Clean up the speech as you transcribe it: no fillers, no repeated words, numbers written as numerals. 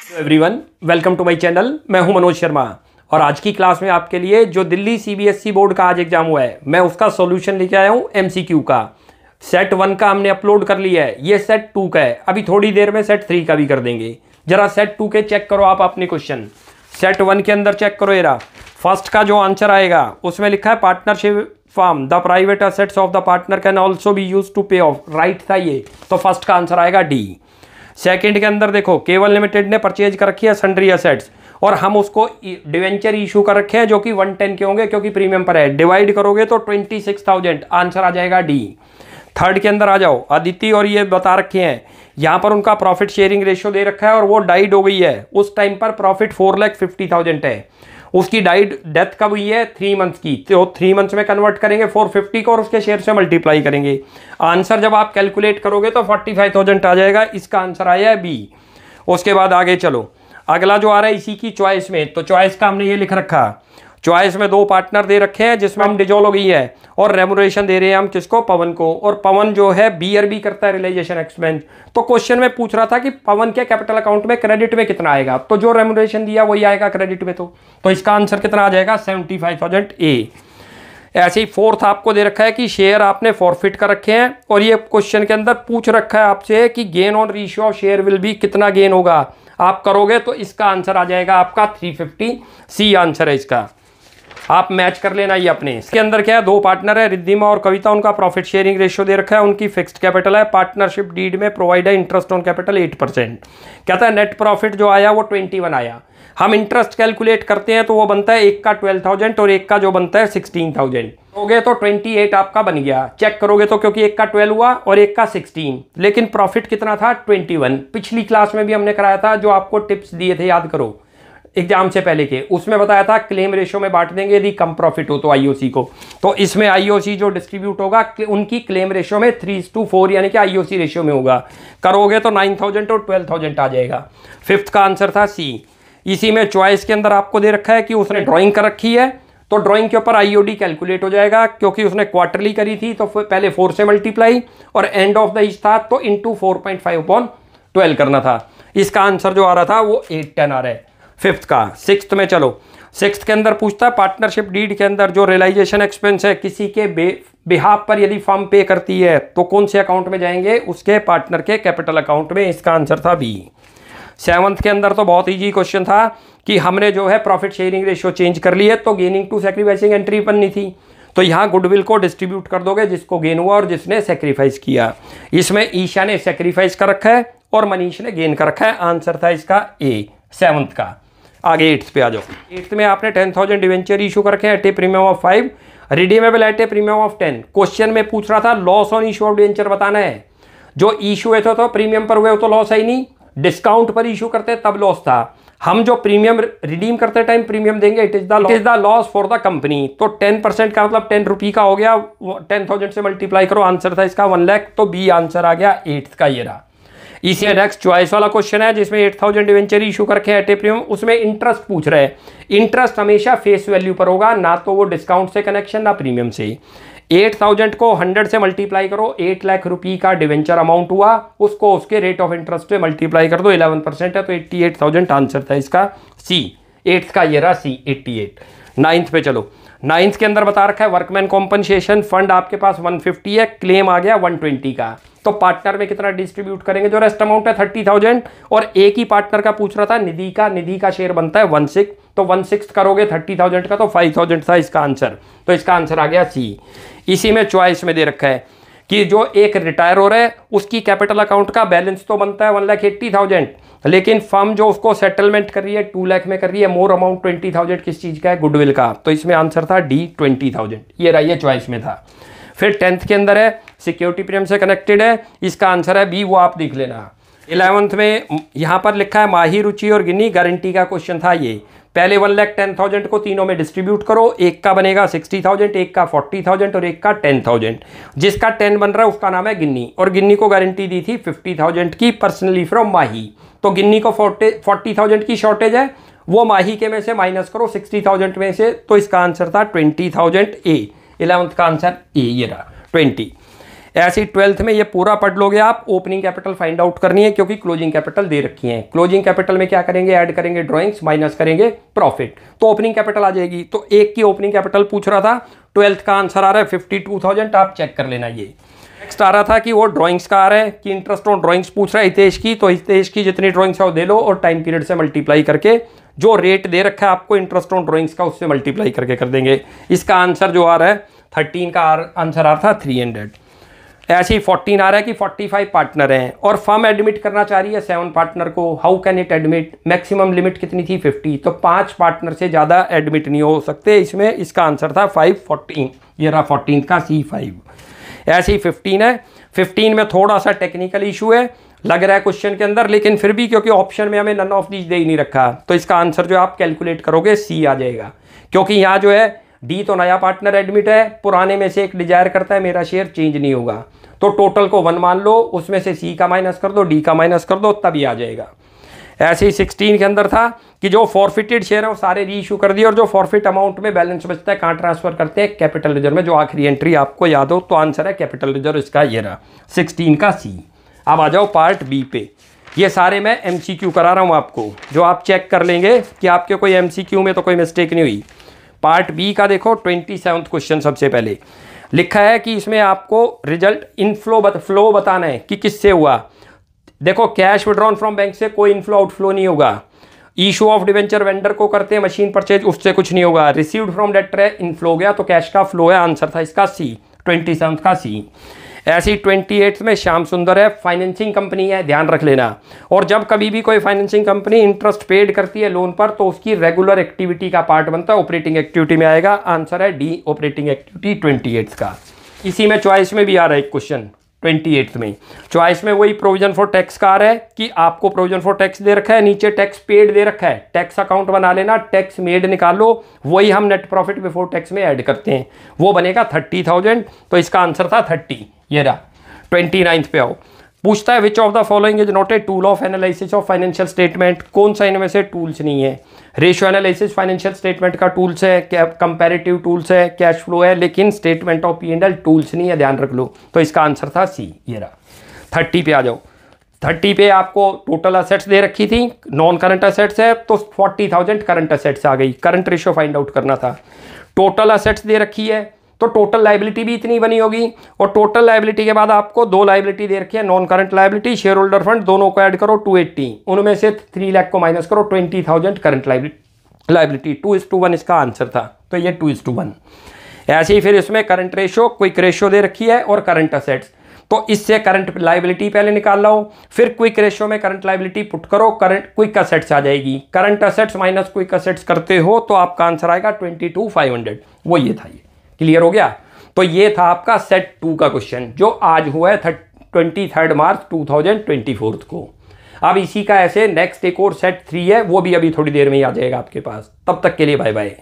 Everyone, welcome to my channel. मैं हूं मनोज शर्मा और आज की क्लास में आपके लिए जो दिल्ली सीबीएसई बोर्ड का आज एग्जाम हुआ है, मैं उसका सॉल्यूशन लेके आया हूं एमसीक्यू का। सेट 1 का हमने अपलोड कर लिया है, ये सेट 2 का है। अभी थोड़ी देर में सेट 3 का भी कर देंगे। जरा सेट 2 के चेक करो आप अपने क्वेश्चन। सेट 1 के अंदर चेक करो, ये फर्स्ट का जो आंसर आएगा उसमें लिखा है partnership form the private assets of the partner can also be use to pay off, right था ये, तो फर्स्ट का आंसर आएगा डी। सेकंड के अंदर देखो, केवल लिमिटेड ने परचेज कर रखी है सन्ड्री एसेट्स और हम उसको डिवेंचर इशू कर रखे हैं जो कि 110 के होंगे क्योंकि प्रीमियम पर है। डिवाइड करोगे तो 26,000, आंसर आ जाएगा डी। थर्ड के अंदर आ जाओ, अदिति और ये बता रखे हैं यहाँ पर उनका प्रॉफिट शेयरिंग रेशियो दे रखा है और वो डाइड हो गई है। उस टाइम पर प्रॉफिट 4,50,000 है। उसकी डेथ कब हुई है? 3 मंथ्स की, तो 3 मंथ्स में कन्वर्ट करेंगे 450 को और उसके शेयर से मल्टीप्लाई करेंगे। आंसर जब आप कैलकुलेट करोगे तो 45,000 आ जाएगा। इसका आंसर आया है बी। उसके बाद आगे चलो, अगला जो आ रहा है इसी की चॉइस में, तो चॉइस का हमने ये लिख रखा। चॉइस में 2 पार्टनर दे रखे हैं जिसमें हम डिजोल्व हो गई है और रेमुनरेशन दे रहे हैं हम किसको? पवन को। और पवन जो है बीआरबी करता है, रियलाइजेशन एक्सपेंस। तो क्वेश्चन में पूछ रहा था कि पवन के कैपिटल अकाउंट में क्रेडिट में कितना आएगा, तो जो रेमुनरेशन दिया वही आएगा क्रेडिट में। तो इसका आंसर कितना आ जाएगा? 75,000 ए। ऐसे ही फोर्थ आपको दे रखा है कि शेयर आपने फॉरफिट कर रखे हैं और ये क्वेश्चन के अंदर पूछ रखा है आपसे कि gain on ratio of share will be, कितना गेन होगा आप करोगे, तो इसका आंसर आ जाएगा आपका 350, सी आंसर है इसका। आप मैच कर लेना ये अपने। इसके अंदर क्या है, 2 पार्टनर है, रिद्धिमा और कविता, उनका प्रॉफिट शेयरिंग रेशियो दे रखा है, उनकी फिक्स्ड कैपिटल है, पार्टनरशिप डीड में प्रोवाइड है इंटरेस्ट ऑन कैपिटल 8%। कहता है नेट प्रॉफिट जो आया वो 21 आया। हम इंटरेस्ट कैलकुलेट करते हैं तो वो बनता है एक का 12,000 और एक का जो बनता है 16,000 हो गए, तो 28 आपका बन गया। चेक करोगे तो क्योंकि एक का 12 हुआ और एक का 16, लेकिन प्रॉफिट कितना था? 21। पिछली क्लास में भी हमने कराया था, जो आपको टिप्स दिए थे याद करो एग्जाम से पहले के, उसमें बताया था क्लेम रेशियो में बांट देंगे यदि कम प्रॉफिट हो तो आईओसी को। तो इसमें आईओसी जो डिस्ट्रीब्यूट होगा उनकी क्लेम रेशियो में 3:4 यानी कि आईओसी रेशियो में होगा। करोगे तो 9,000 और 12,000 आ जाएगा। फिफ्थ का आंसर था सी। इसी में चॉइस के अंदर आपको दे रखा है कि उसने ड्राइंग कर रखी है तो ड्राइंग के ऊपर आईओडी कैलकुलेट हो जाएगा क्योंकि उसने क्वार्टरली करी थी तो पहले 4 से मल्टीप्लाई और एंड ऑफ द ईच था तो इंटू 4.5/12 करना था। इसका आंसर जो आ रहा था वो 810 आ रहा है फिफ्थ का। सिक्स्थ में चलो, सिक्स्थ के अंदर पूछता है पार्टनरशिप डीड के अंदर जो रियलाइजेशन एक्सपेंस है किसी के बिहाफ पर यदि फर्म पे करती है तो कौन से अकाउंट में जाएंगे? उसके पार्टनर के कैपिटल अकाउंट में। इसका आंसर था बी। सेवंथ के अंदर तो बहुत ईजी क्वेश्चन था कि हमने जो है प्रॉफिट शेयरिंग रेशियो चेंज कर ली है तो गेनिंग टू सैक्रिफाइसिंग एंट्री बननी थी, तो यहाँ गुडविल को डिस्ट्रीब्यूट कर दोगे जिसको गेन हुआ और जिसने सेक्रीफाइस किया। इसमें ईशा ने सेक्रीफाइस कर रखा है और मनीष ने गेन कर रखा है। आंसर था इसका ए, सेवंथ का। आगे 8th पे आ जाओ। 8th में आपने 10,000 डिवेंचर इशू कर रखे हैं at a premium of 5, redeemable at a premium of 10। Question में पूछ रहा था loss on issue of debenture बताना है। जो इशू हुए थे तो प्रीमियम पर हुए तो लॉस है ही नहीं, डिस्काउंट पर इशू करते तब लॉस था। हम जो प्रीमियम रिडीम करते टाइम प्रीमियम देंगे, it is the loss for the company. तो 10% का मतलब 10 रुपये का हो गया, 10,000 से मल्टीप्लाई करो, आंसर था इसका 1 लाख। तो बी आंसर आ गया 8th का। ये रहा। इसी नेक्स्ट चॉइस वाला क्वेश्चन है जिसमें 8,000 डिवेंचर इशू करके एट ए प्रीमियम, उसमें इंटरेस्ट पूछ रहे हैं। इंटरेस्ट हमेशा फेस वैल्यू पर होगा, ना तो वो डिस्काउंट से कनेक्शन ना प्रीमियम से। 8,000 को 100 से मल्टीप्लाई करो, 8 लाख रुपये का डिवेंचर अमाउंट हुआ, उसको उसके रेट ऑफ इंटरेस्ट से मल्टीप्लाई कर दो, 11% है तो 88,000 आंसर था इसका सी। 8th का ये रहा सी, 88। 9th पे चलो। 9th के अंदर बता रखा है वर्कमैन कॉम्पनसेशन फंड आपके पास 150 है, क्लेम आ गया 120 का, तो पार्टनर में कितना डिस्ट्रीब्यूट करेंगे? जो रेस्ट अमाउंट है 30,000 और एक ही पार्टनर का पूछ रहा था निधि का शेयर बनता है 1/6, तो 1/6 करोगे 30,000 का तो 5,000 था इसका आंसर। तो इसका आंसर आ गया सी। इसी में चॉइस में दे रखा है कि जो एक रिटायर हो रहा है उसकी कैपिटल अकाउंट का बैलेंस तो बनता है 1,80,000, लेकिन फर्म जो उसको सेटलमेंट कर रही है 2 लाख में कर रही है, मोर अमाउंट 20,000 किस चीज़ का है? गुडविल का। तो इसमें आंसर था डी, 20,000। ये रहा, ये चॉइस में था। फिर 10th के अंदर है सिक्योरिटी प्रीमियम से कनेक्टेड है, इसका आंसर है बी, वो आप देख लेना। 11th में यहाँ पर लिखा है माही, रुचि और गिन्नी, गारंटी का क्वेश्चन था ये। पहले 1,10,000 को तीनों में डिस्ट्रीब्यूट करो, एक का बनेगा 60,000, एक का 40,000 और एक का 10,000। जिसका 10 बन रहा है उसका नाम है गिन्नी और गिन्नी को गारंटी दी थी 50,000 की पर्सनली फ्रॉम माही। तो गिन्नी को 40,000 की शॉर्टेज है, वो माही के में से माइनस करो 60,000 में से, तो इसका आंसर था 20,000 ए। 11th का आंसर ए, ये रहा 20। ऐसे ही 12th में ये पूरा पढ़ लोगे आप। ओपनिंग कैपिटल फाइंड आउट करनी है क्योंकि क्लोजिंग कैपिटल दे रखी है। क्लोजिंग कैपिटल में क्या करेंगे, ऐड करेंगे ड्राइंग्स, माइनस करेंगे प्रॉफिट, तो ओपनिंग कैपिटल आ जाएगी। तो एक की ओपनिंग कैपिटल पूछ रहा था, 12th का आंसर आ रहा है 52,000, आप चेक कर लेना। ये नेक्स्ट आ रहा था कि वो ड्राइंग्स का आ रहा है कि इंटरेस्ट ऑन ड्राइंग्स पूछ रहा है हितेश की, तो हितेश की जितनी ड्राइंग्स है वो दे लो और टाइम पीरियड से मल्टीप्लाई करके जो रेट दे रखा है आपको इंटरेस्ट ऑन ड्राइंग्स का उससे मल्टीप्लाई करके कर देंगे। इसका आंसर जो आ रहा है 13 का आंसर आ रहा था 300। ऐसे ही 14 आ रहा है कि 45 पार्टनर हैं और फर्म एडमिट करना चाह रही है 7 पार्टनर को। How can it admit, maximum limit कितनी थी 50, तो 5 पार्टनर से ज़्यादा एडमिट नहीं हो सकते इसमें। इसका आंसर था 514, ये रहा 14 का C5। ऐसे ही 15 है। 15 में थोड़ा सा टेक्निकल इशू है लग रहा है क्वेश्चन के अंदर, लेकिन फिर भी क्योंकि ऑप्शन में हमें नन ऑफ दीज दे ही नहीं रखा, तो इसका आंसर जो आप कैलकुलेट करोगे C आ जाएगा। क्योंकि यहाँ जो है D तो नया पार्टनर एडमिट है, पुराने में से एक डिजायर करता है मेरा शेयर चेंज नहीं होगा, तो टोटल को 1 मान लो, उसमें से C का माइनस कर दो, D का माइनस कर दो, तभी आ जाएगा। ऐसे ही 16 के अंदर था कि जो फॉरफिटेड शेयर है वो सारे री इशू कर दिए और जो फॉरफिट अमाउंट में बैलेंस बचता है कहाँ ट्रांसफर करते हैं, कैपिटल रिजर्व में। जो आखिरी एंट्री आपको याद हो तो आंसर है कैपिटल रिजर्व, इसका ये रहा 16 का C। अब आ जाओ पार्ट बी पे। ये सारे मैं MCQ करा रहा हूँ आपको, जो आप चेक कर लेंगे कि आपके कोई MCQ में तो कोई मिस्टेक नहीं हुई। पार्ट बी का देखो 27वां क्वेश्चन सबसे पहले लिखा है कि इसमें आपको रिजल्ट फ्लो बताना है कि किससे हुआ। देखो कैश विड्रॉन फ्रॉम बैंक से कोई इनफ्लो आउटफ्लो नहीं होगा। इशू ऑफ डिवेंचर वेंडर को करते हैं मशीन परचेज, उससे कुछ नहीं होगा। रिसीव्ड फ्रॉम डेटर है, इनफ्लो हो गया तो कैश का फ्लो है, आंसर था इसका C, 27 का C। ऐसी 28 में श्याम सुंदर है, फाइनेंसिंग कंपनी है, ध्यान रख लेना। और जब कभी भी कोई फाइनेंसिंग कंपनी इंटरेस्ट पेड करती है लोन पर तो उसकी रेगुलर एक्टिविटी का पार्ट बनता है, ऑपरेटिंग एक्टिविटी में आएगा, आंसर है D, ऑपरेटिंग एक्टिविटी 28 का। इसी में चॉइस में भी आ रहा है एक क्वेश्चन 28 में। चॉइस में वही प्रोविजन फॉर टैक्स का आ रहा है कि आपको प्रोविजन फॉर टैक्स दे रखा है, नीचे टैक्स पेड दे रखा है, टैक्स अकाउंट बना लेना, टैक्स मेड निकालो, वही हम नेट प्रॉफिट बिफोर टैक्स में ऐड करते हैं, वो बनेगा 30,000, तो इसका आंसर था 30, ये रहा। 29 पे आओ, पूछता है which of the following is not a tool of analysis of financial statement, कौन सा इनमें से टूल्स नहीं है। रेशियो एनालिसिस फाइनेंशियल स्टेटमेंट का टूल्स है, कंपैरेटिव टूल्स है, कैश फ्लो है, लेकिन स्टेटमेंट ऑफ P&L टूल्स नहीं है, ध्यान रख लो, तो इसका आंसर था C, ये रहा। 30 पे आ जाओ। 30 पे आपको टोटल असेट्स दे रखी थी, नॉन करंट असेट्स है तो 40,000 करंट असेट्स आ गई, करंट रेशियो फाइंड आउट करना था। टोटल असेट्स दे रखी है तो टोटल लाइबिलिटी भी इतनी बनी होगी, और टोटल लाइबिलिटी के बाद आपको 2 लाइबिलिटी दे रखी है, non current liability, share holder fund, दोनों को ऐड करो 280, उनमें से 3 लाख को माइनस करो, 20,000 करंट लाइबिलिटी, 2:1 इसका आंसर था, तो ये 2:1। ऐसे ही फिर इसमें करंट रेशियो, क्विक रेशियो दे रखी है और करंट असेट्स, तो इससे करंट लाइबिलिटी पहले निकाल लो, फिर क्विक रेशियो में करंट लाइबिलिटी पुट करो, करंट क्विक असेट्स आ जाएगी, current assets minus quick assets करते हो तो आपका आंसर आएगा 22,500, वो ये था। ये क्लियर हो गया। तो ये था आपका सेट 2 का क्वेश्चन जो आज हुआ है 23 मार्च 2024 को। अब इसी का ऐसे नेक्स्ट एक और सेट 3 है, वो भी अभी थोड़ी देर में ही आ जाएगा आपके पास। तब तक के लिए बाय बाय।